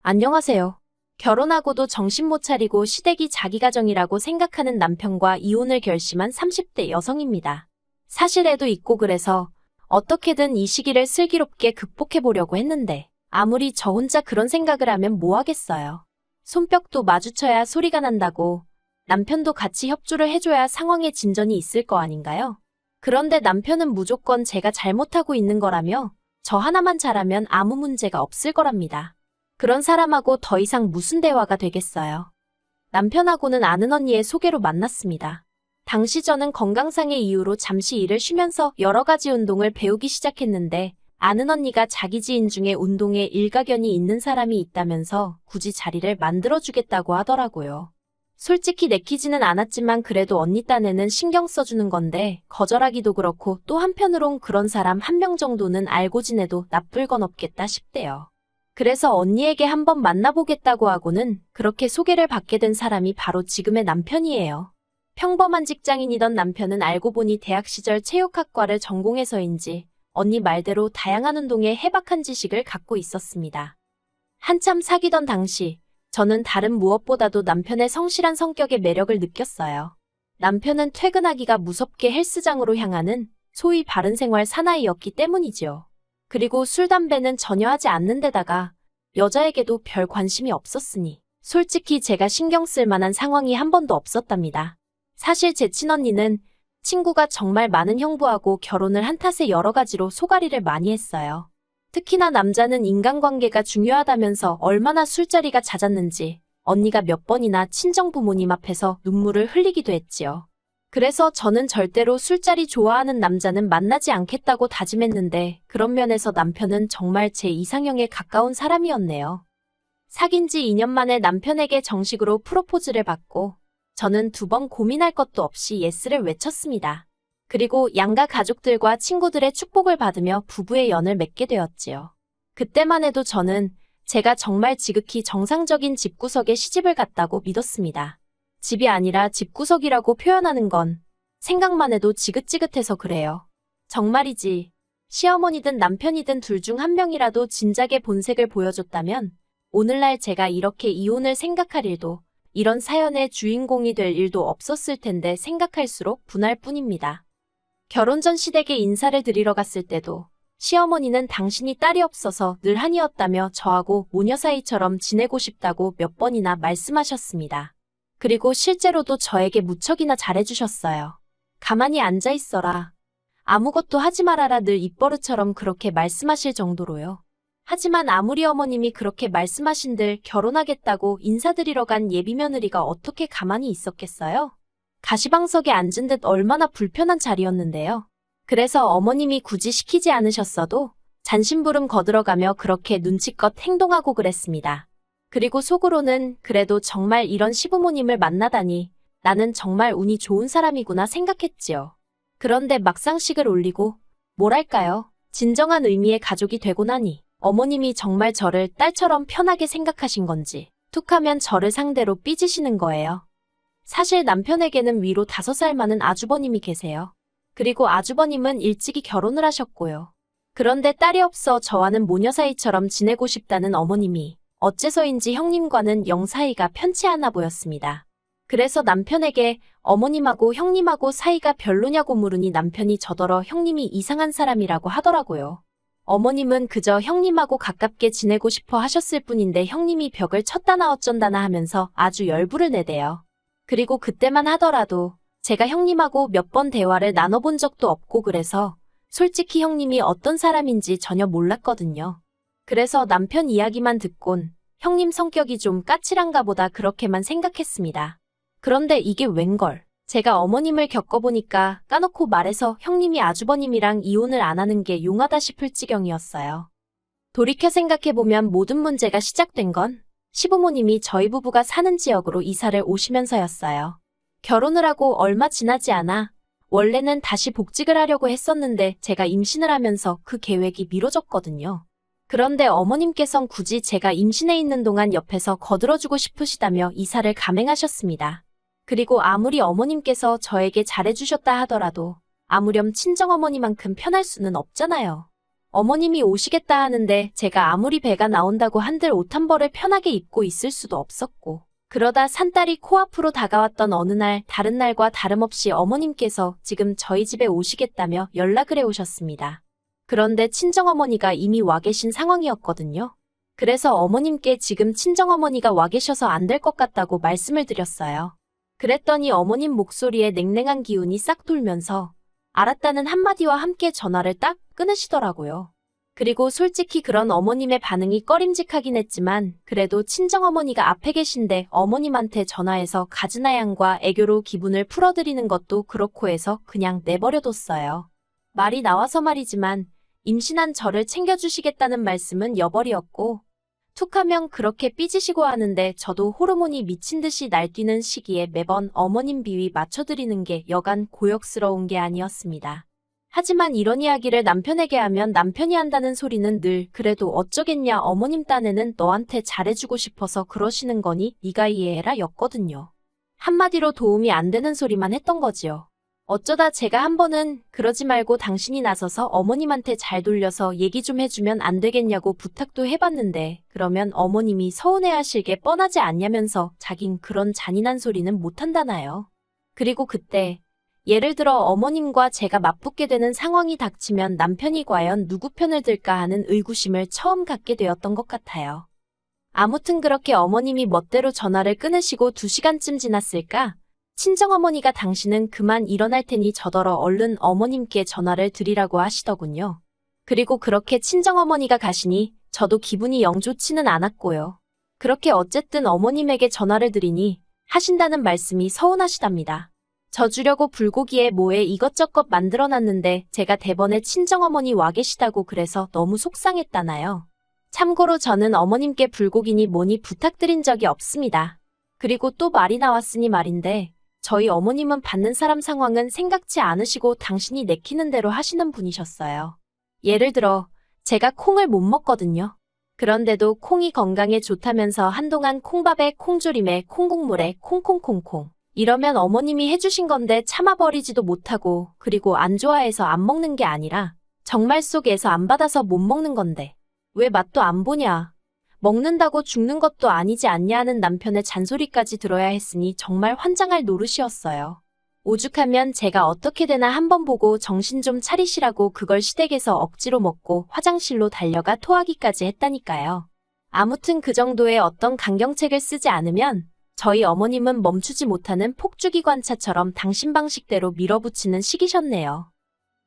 안녕하세요. 결혼하고도 정신 못 차리고 시댁이 자기 가정이라고 생각하는 남편과 이혼을 결심한 30대 여성입니다. 사실 애도 있고 그래서 어떻게든 이 시기를 슬기롭게 극복해 보려고 했는데 아무리 저 혼자 그런 생각을 하면 뭐 하겠어요. 손뼉도 마주쳐야 소리가 난다고 남편도 같이 협조를 해줘야 상황의 진전이 있을 거 아닌가요? 그런데 남편은 무조건 제가 잘못하고 있는 거라며 저 하나만 잘하면 아무 문제가 없을 거랍니다. 그런 사람하고 더 이상 무슨 대화가 되겠어요. 남편하고는 아는 언니의 소개로 만났습니다. 당시 저는 건강상의 이유로 잠시 일을 쉬면서 여러 가지 운동을 배우기 시작했는데 아는 언니가 자기 지인 중에 운동에 일가견이 있는 사람이 있다면서 굳이 자리를 만들어주겠다고 하더라고요. 솔직히 내키지는 않았지만 그래도 언니 딴에는 신경 써주는 건데 거절하기도 그렇고 또 한편으론 그런 사람 한 명 정도는 알고 지내도 나쁠 건 없겠다 싶대요. 그래서 언니에게 한번 만나보겠다고 하고는 그렇게 소개를 받게 된 사람이 바로 지금의 남편이에요. 평범한 직장인이던 남편은 알고 보니 대학 시절 체육학과를 전공해서인지 언니 말대로 다양한 운동에 해박한 지식을 갖고 있었습니다. 한참 사귀던 당시 저는 다른 무엇보다도 남편의 성실한 성격에 매력을 느꼈어요. 남편은 퇴근하기가 무섭게 헬스장으로 향하는 소위 바른생활 사나이였기 때문이지요. 그리고 술, 담배는 전혀 하지 않는 데다가 여자에게도 별 관심이 없었으니 솔직히 제가 신경 쓸 만한 상황이 한 번도 없었답니다. 사실 제 친언니는 친구가 정말 많은 형부하고 결혼을 한 탓에 여러 가지로 소가리를 많이 했어요. 특히나 남자는 인간관계가 중요하다면서 얼마나 술자리가 잦았는지 언니가 몇 번이나 친정부모님 앞에서 눈물을 흘리기도 했지요. 그래서 저는 절대로 술자리 좋아하는 남자는 만나지 않겠다고 다짐했는데 그런 면에서 남편은 정말 제 이상형에 가까운 사람이었네요. 사귄 지 2년 만에 남편에게 정식으로 프로포즈를 받고 저는 2번 고민할 것도 없이 예스를 외쳤습니다. 그리고 양가 가족들과 친구들의 축복을 받으며 부부의 연을 맺게 되었지요. 그때만 해도 저는 제가 정말 지극히 정상적인 집구석에 시집을 갔다고 믿었습니다. 집이 아니라 집구석이라고 표현하는 건 생각만 해도 지긋지긋해서 그래요. 정말이지. 시어머니든 남편이든 둘 중 한 명이라도 진작에 본색을 보여줬다면 오늘날 제가 이렇게 이혼을 생각할 일도 이런 사연의 주인공이 될 일도 없었을 텐데 생각할수록 분할 뿐입니다. 결혼 전 시댁에 인사를 드리러 갔을 때도 시어머니는 당신이 딸이 없어서 늘 한이었다며 저하고 모녀 사이처럼 지내고 싶다고 몇 번이나 말씀하셨습니다. 그리고 실제로도 저에게 무척이나 잘해주셨어요. 가만히 앉아있어라. 아무것도 하지 말아라 늘 입버릇처럼 그렇게 말씀하실 정도로요. 하지만 아무리 어머님이 그렇게 말씀하신들 결혼하겠다고 인사드리러 간 예비며느리가 어떻게 가만히 있었겠어요? 가시방석에 앉은 듯 얼마나 불편한 자리였는데요. 그래서 어머님이 굳이 시키지 않으셨어도 잔심부름 거들어가며 그렇게 눈치껏 행동하고 그랬습니다. 그리고 속으로는 그래도 정말 이런 시부모님을 만나다니 나는 정말 운이 좋은 사람이구나 생각했지요. 그런데 막상식을 올리고 뭐랄까요? 진정한 의미의 가족이 되고 나니 어머님이 정말 저를 딸처럼 편하게 생각하신 건지 툭하면 저를 상대로 삐지시는 거예요. 사실 남편에게는 위로 5살 많은 아주버님이 계세요. 그리고 아주버님은 일찍이 결혼을 하셨고요. 그런데 딸이 없어 저와는 모녀 사이처럼 지내고 싶다는 어머님이 어째서인지 형님과는 영 사이가 편치 않아 보였습니다. 그래서 남편에게 어머님하고 형님하고 사이가 별로냐고 물으니 남편이 저더러 형님이 이상한 사람이라고 하더라고요. 어머님은 그저 형님하고 가깝게 지내고 싶어 하셨을 뿐인데 형님이 벽을 쳤다나 어쩐다나 하면서 아주 열불을 내대요. 그리고 그때만 하더라도 제가 형님하고 몇 번 대화를 나눠본 적도 없고 그래서 솔직히 형님이 어떤 사람인지 전혀 몰랐거든요. 그래서 남편 이야기만 듣곤 형님 성격이 좀 까칠한가 보다 그렇게만 생각했습니다. 그런데 이게 웬걸. 제가 어머님을 겪어보니까 까놓고 말해서 형님이 아주버님이랑 이혼을 안 하는 게 용하다 싶을 지경이었어요. 돌이켜 생각해보면 모든 문제가 시작된 건 시부모님이 저희 부부가 사는 지역으로 이사를 오시면서였어요. 결혼을 하고 얼마 지나지 않아 원래는 다시 복직을 하려고 했었는데 제가 임신을 하면서 그 계획이 미뤄졌거든요. 그런데 어머님께선 굳이 제가 임신해 있는 동안 옆에서 거들어주고 싶으시다며 이사를 감행하셨습니다. 그리고 아무리 어머님께서 저에게 잘해주셨다 하더라도 아무렴 친정어머니만큼 편할 수는 없잖아요. 어머님이 오시겠다 하는데 제가 아무리 배가 나온다고 한들 옷 한 벌을 편하게 입고 있을 수도 없었고, 그러다 산딸이 코앞으로 다가왔던 어느 날 다른 날과 다름없이 어머님께서 지금 저희 집에 오시겠다며 연락을 해오셨습니다. 그런데 친정어머니가 이미 와 계신 상황이었거든요. 그래서 어머님께 지금 친정어머니가 와 계셔서 안 될 것 같다고 말씀을 드렸어요. 그랬더니 어머님 목소리에 냉랭한 기운이 싹 돌면서 알았다는 한마디와 함께 전화를 딱 끊으시더라고요. 그리고 솔직히 그런 어머님의 반응이 꺼림직하긴 했지만 그래도 친정어머니가 앞에 계신데 어머님한테 전화해서 가즈나 양과 애교로 기분을 풀어드리는 것도 그렇고 해서 그냥 내버려뒀어요. 말이 나와서 말이지만 임신한 저를 챙겨주시겠다는 말씀은 여벌이었고, 툭하면 그렇게 삐지시고 하는데 저도 호르몬이 미친 듯이 날뛰는 시기에 매번 어머님 비위 맞춰드리는 게 여간 고역스러운 게 아니었습니다. 하지만 이런 이야기를 남편에게 하면 남편이 한다는 소리는 늘 그래도 어쩌겠냐 어머님 딴에는 너한테 잘해주고 싶어서 그러시는 거니 네가 이해해라 였거든요. 한마디로 도움이 안 되는 소리만 했던 거지요. 어쩌다 제가 한 번은 그러지 말고 당신이 나서서 어머님한테 잘 돌려서 얘기 좀 해주면 안 되겠냐고 부탁도 해봤는데 그러면 어머님이 서운해하실 게 뻔하지 않냐면서 자긴 그런 잔인한 소리는 못한다나요. 그리고 그때 예를 들어 어머님과 제가 맞붙게 되는 상황이 닥치면 남편이 과연 누구 편을 들까 하는 의구심을 처음 갖게 되었던 것 같아요. 아무튼 그렇게 어머님이 멋대로 전화를 끊으시고 2시간쯤 지났을까? 친정어머니가 당신은 그만 일어날 테니 저더러 얼른 어머님께 전화를 드리라고 하시더군요. 그리고 그렇게 친정어머니가 가시니 저도 기분이 영 좋지는 않았고요. 그렇게 어쨌든 어머님에게 전화를 드리니 하신다는 말씀이 서운하시답니다. 저 주려고 불고기에 뭐에 이것저것 만들어놨는데 제가 대번에 친정어머니 와 계시다고 그래서 너무 속상했다나요. 참고로 저는 어머님께 불고기니 뭐니 부탁드린 적이 없습니다. 그리고 또 말이 나왔으니 말인데 저희 어머님은 받는 사람 상황은 생각지 않으시고 당신이 내키는 대로 하시는 분이셨어요. 예를 들어 제가 콩을 못 먹거든요. 그런데도 콩이 건강에 좋다면서 한동안 콩밥에 콩조림에 콩국물에 콩콩콩콩 이러면 어머님이 해주신 건데 참아버리지도 못하고 그리고 안 좋아해서 안 먹는 게 아니라 정말 속에서 안 받아서 못 먹는 건데 왜 맛도 안 보냐. 먹는다고 죽는 것도 아니지 않냐 하는 남편의 잔소리까지 들어야 했으니 정말 환장할 노릇이었어요. 오죽하면 제가 어떻게 되나 한번 보고 정신 좀 차리시라고 그걸 시댁에서 억지로 먹고 화장실로 달려가 토하기까지 했다니까요. 아무튼 그 정도의 어떤 강경책을 쓰지 않으면 저희 어머님은 멈추지 못하는 폭주기관차처럼 당신 방식대로 밀어붙이는 시기셨네요.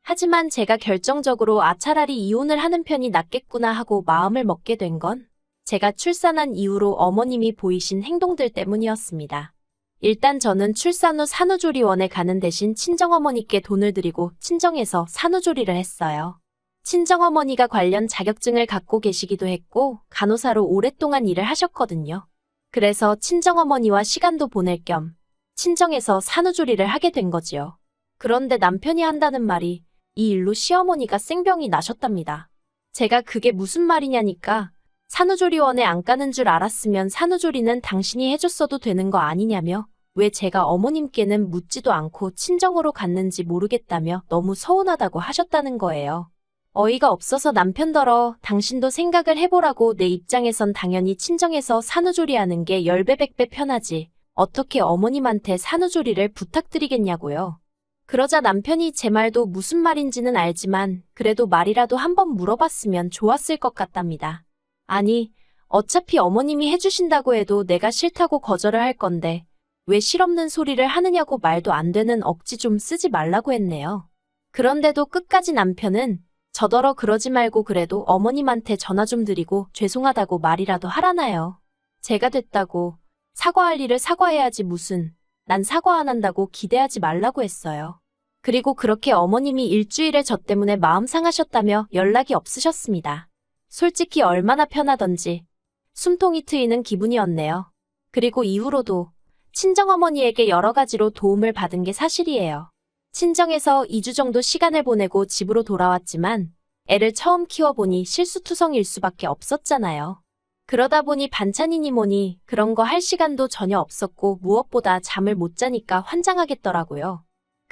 하지만 제가 결정적으로 차라리 이혼을 하는 편이 낫겠구나 하고 마음을 먹게 된 건 제가 출산한 이후로 어머님이 보이신 행동들 때문이었습니다. 일단 저는 출산 후 산후조리원에 가는 대신 친정어머니께 돈을 드리고 친정에서 산후조리를 했어요. 친정어머니가 관련 자격증을 갖고 계시기도 했고 간호사로 오랫동안 일을 하셨거든요. 그래서 친정어머니와 시간도 보낼 겸 친정에서 산후조리를 하게 된 거지요. 그런데 남편이 한다는 말이 이 일로 시어머니가 생병이 나셨답니다. 제가 그게 무슨 말이냐니까 산후조리원에 안 가는 줄 알았으면 산후조리는 당신이 해줬어도 되는 거 아니냐며 왜 제가 어머님께는 묻지도 않고 친정으로 갔는지 모르겠다며 너무 서운하다고 하셨다는 거예요. 어이가 없어서 남편더러 당신도 생각을 해보라고 내 입장에선 당연히 친정에서 산후조리하는 게 10배 100배 편하지 어떻게 어머님한테 산후조리를 부탁드리겠냐고요. 그러자 남편이 제 말도 무슨 말인지는 알지만 그래도 말이라도 한번 물어봤으면 좋았을 것 같답니다. 아니, 어차피 어머님이 해주신다고 해도 내가 싫다고 거절을 할 건데 왜 실없는 소리를 하느냐고 말도 안 되는 억지 좀 쓰지 말라고 했네요. 그런데도 끝까지 남편은 저더러 그러지 말고 그래도 어머님한테 전화 좀 드리고 죄송하다고 말이라도 하라나요. 제가 됐다고 사과할 일을 사과해야지 무슨 난 사과 안 한다고 기대하지 말라고 했어요. 그리고 그렇게 어머님이 일주일에 저 때문에 마음 상하셨다며 연락이 없으셨습니다. 솔직히 얼마나 편하던지 숨통이 트이는 기분이었네요. 그리고 이후로도 친정어머니에게 여러 가지로 도움을 받은 게 사실이에요. 친정에서 2주 정도 시간을 보내고 집으로 돌아왔지만 애를 처음 키워보니 실수투성일 수밖에 없었잖아요. 그러다 보니 반찬이니 뭐니 그런 거 할 시간도 전혀 없었고 무엇보다 잠을 못 자니까 환장하겠더라고요.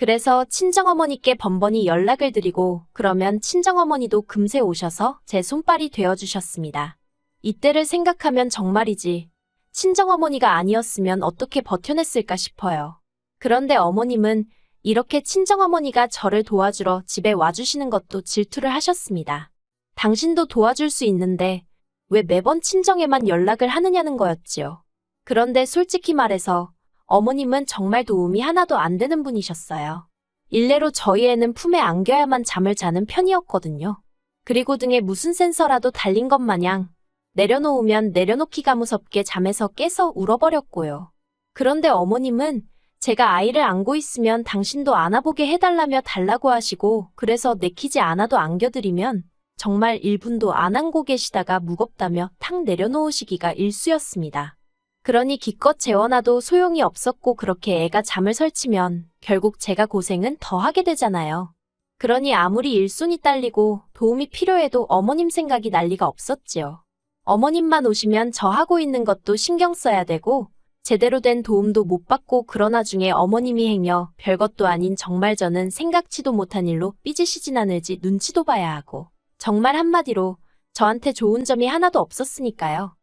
그래서 친정어머니께 번번이 연락을 드리고 그러면 친정어머니도 금세 오셔서 제 손발이 되어주셨습니다. 이때를 생각하면 정말이지 친정어머니가 아니었으면 어떻게 버텨냈을까 싶어요. 그런데 어머님은 이렇게 친정어머니가 저를 도와주러 집에 와주시는 것도 질투를 하셨습니다. 당신도 도와줄 수 있는데 왜 매번 친정에만 연락을 하느냐는 거였지요. 그런데 솔직히 말해서 어머님은 정말 도움이 하나도 안 되는 분이셨어요. 일례로 저희 애는 품에 안겨야만 잠을 자는 편이었거든요. 그리고 등에 무슨 센서라도 달린 것 마냥 내려놓으면 내려놓기가 무섭게 잠에서 깨서 울어버렸고요. 그런데 어머님은 제가 아이를 안고 있으면 당신도 안아보게 해달라며 달라고 하시고 그래서 내키지 않아도 안겨드리면 정말 1분도 안 안고 계시다가 무겁다며 탁 내려놓으시기가 일쑤였습니다. 그러니 기껏 재워놔도 소용이 없었고 그렇게 애가 잠을 설치면 결국 제가 고생은 더 하게 되잖아요. 그러니 아무리 일손이 딸리고 도움이 필요해도 어머님 생각이 날 리가 없었지요. 어머님만 오시면 저 하고 있는 것도 신경 써야 되고 제대로 된 도움도 못 받고 그러나 중에 어머님이 행여 별것도 아닌 정말 저는 생각지도 못한 일로 삐지시진 않을지 눈치도 봐야 하고 정말 한마디로 저한테 좋은 점이 하나도 없었으니까요.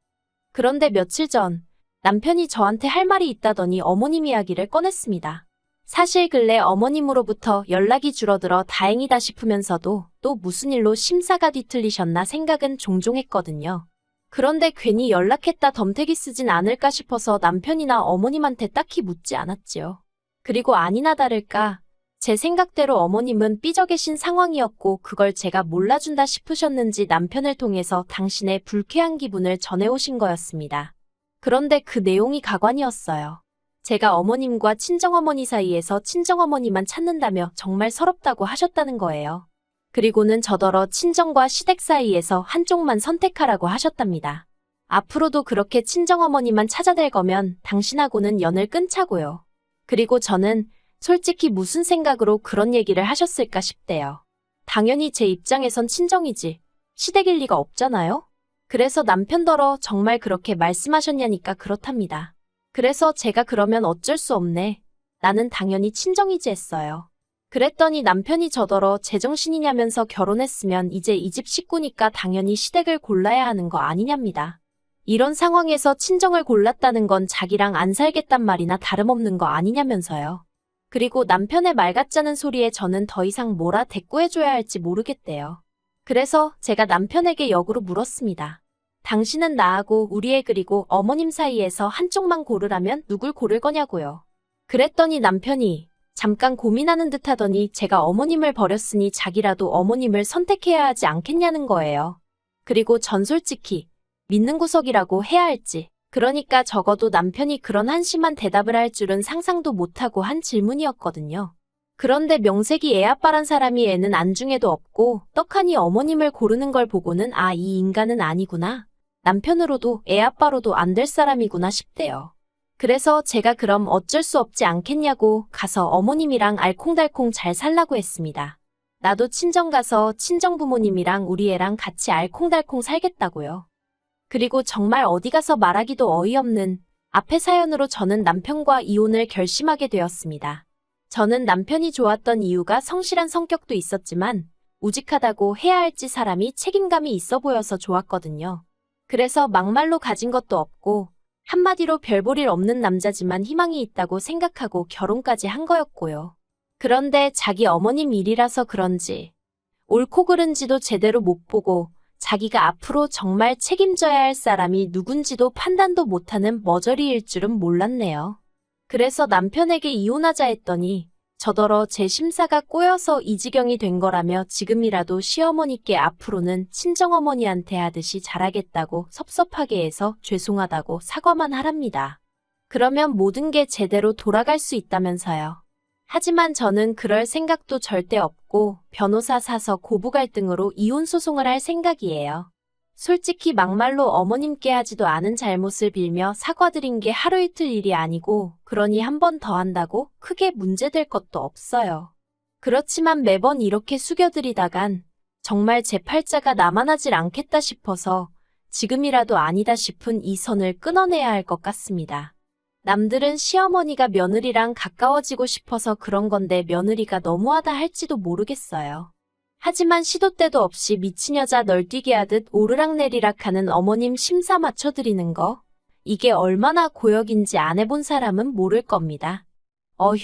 그런데 며칠 전 남편이 저한테 할 말이 있다더니 어머님 이야기를 꺼냈습니다. 사실 근래 어머님으로부터 연락이 줄어들어 다행이다 싶으면서도 또 무슨 일로 심사가 뒤틀리셨나 생각은 종종 했거든요. 그런데 괜히 연락했다 덤태기 쓰진 않을까 싶어서 남편이나 어머님한테 딱히 묻지 않았지요. 그리고 아니나 다를까 제 생각대로 어머님은 삐져 계신 상황이었고 그걸 제가 몰라준다 싶으셨는지 남편을 통해서 당신의 불쾌한 기분을 전해오신 거였습니다. 그런데 그 내용이 가관이었어요. 제가 어머님과 친정어머니 사이에서 친정어머니만 찾는다며 정말 서럽다고 하셨다는 거예요. 그리고는 저더러 친정과 시댁 사이에서 한쪽만 선택하라고 하셨답니다. 앞으로도 그렇게 친정어머니만 찾아댈 거면 당신하고는 연을 끊자고요. 그리고 저는 솔직히 무슨 생각으로 그런 얘기를 하셨을까 싶대요. 당연히 제 입장에선 친정이지 시댁일 리가 없잖아요? 그래서 남편더러 정말 그렇게 말씀하셨냐니까 그렇답니다. 그래서 제가 그러면 어쩔 수 없네. 나는 당연히 친정이지 했어요. 그랬더니 남편이 저더러 제정신이냐면서 결혼했으면 이제 이 집 식구니까 당연히 시댁을 골라야 하는 거 아니냐입니다. 이런 상황에서 친정을 골랐다는 건 자기랑 안 살겠단 말이나 다름없는 거 아니냐면서요. 그리고 남편의 말 같자는 소리에 저는 더 이상 뭐라 대꾸해줘야 할지 모르겠대요. 그래서 제가 남편에게 역으로 물었습니다. 당신은 나하고 우리 애 그리고 어머님 사이에서 한쪽만 고르라면 누굴 고를 거냐고요. 그랬더니 남편이 잠깐 고민하는 듯 하더니 제가 어머님을 버렸으니 자기라도 어머님을 선택해야 하지 않겠냐는 거예요. 그리고 전 솔직히 믿는 구석이라고 해야 할지 그러니까 적어도 남편이 그런 한심한 대답을 할 줄은 상상도 못하고 한 질문이었거든요. 그런데 명색이 애아빠란 사람이 애는 안중에도 없고 떡하니 어머님을 고르는 걸 보고는 아, 이 인간은 아니구나. 남편으로도 애아빠로도 안 될 사람이구나 싶대요. 그래서 제가 그럼 어쩔 수 없지 않겠냐고 가서 어머님이랑 알콩달콩 잘 살라고 했습니다. 나도 친정 가서 친정 부모님이랑 우리 애랑 같이 알콩달콩 살겠다고요. 그리고 정말 어디 가서 말하기도 어이없는 앞의 사연으로 저는 남편과 이혼을 결심하게 되었습니다. 저는 남편이 좋았던 이유가 성실한 성격도 있었지만 우직하다고 해야 할지 사람이 책임감이 있어 보여서 좋았거든요. 그래서 막말로 가진 것도 없고 한마디로 별 볼 일 없는 남자지만 희망이 있다고 생각하고 결혼까지 한 거였고요. 그런데 자기 어머님 일이라서 그런지 옳고 그른지도 제대로 못 보고 자기가 앞으로 정말 책임져야 할 사람이 누군지도 판단도 못하는 머저리일 줄은 몰랐네요. 그래서 남편에게 이혼하자 했더니 저더러 제 심사가 꼬여서 이 지경이 된 거라며 지금이라도 시어머니께 앞으로는 친정어머니한테 하듯이 잘하겠다고 섭섭하게 해서 죄송하다고 사과만 하랍니다. 그러면 모든 게 제대로 돌아갈 수 있다면서요. 하지만 저는 그럴 생각도 절대 없고 변호사 사서 고부 갈등으로 이혼 소송을 할 생각이에요. 솔직히 막말로 어머님께 하지도 않은 잘못을 빌며 사과드린 게 하루 이틀 일이 아니고 그러니 한 번 더 한다고 크게 문제될 것도 없어요. 그렇지만 매번 이렇게 숙여드리다간 정말 제 팔자가 남아나질 않겠다 싶어서 지금이라도 아니다 싶은 이 선을 끊어내야 할 것 같습니다. 남들은 시어머니가 며느리랑 가까워지고 싶어서 그런 건데 며느리가 너무하다 할지도 모르겠어요. 하지만 시도 때도 없이 미친 여자 널뛰기 하듯 오르락내리락 하는 어머님 심사 맞춰드리는 거, 이게 얼마나 고역인지 안 해본 사람은 모를 겁니다. 어휴.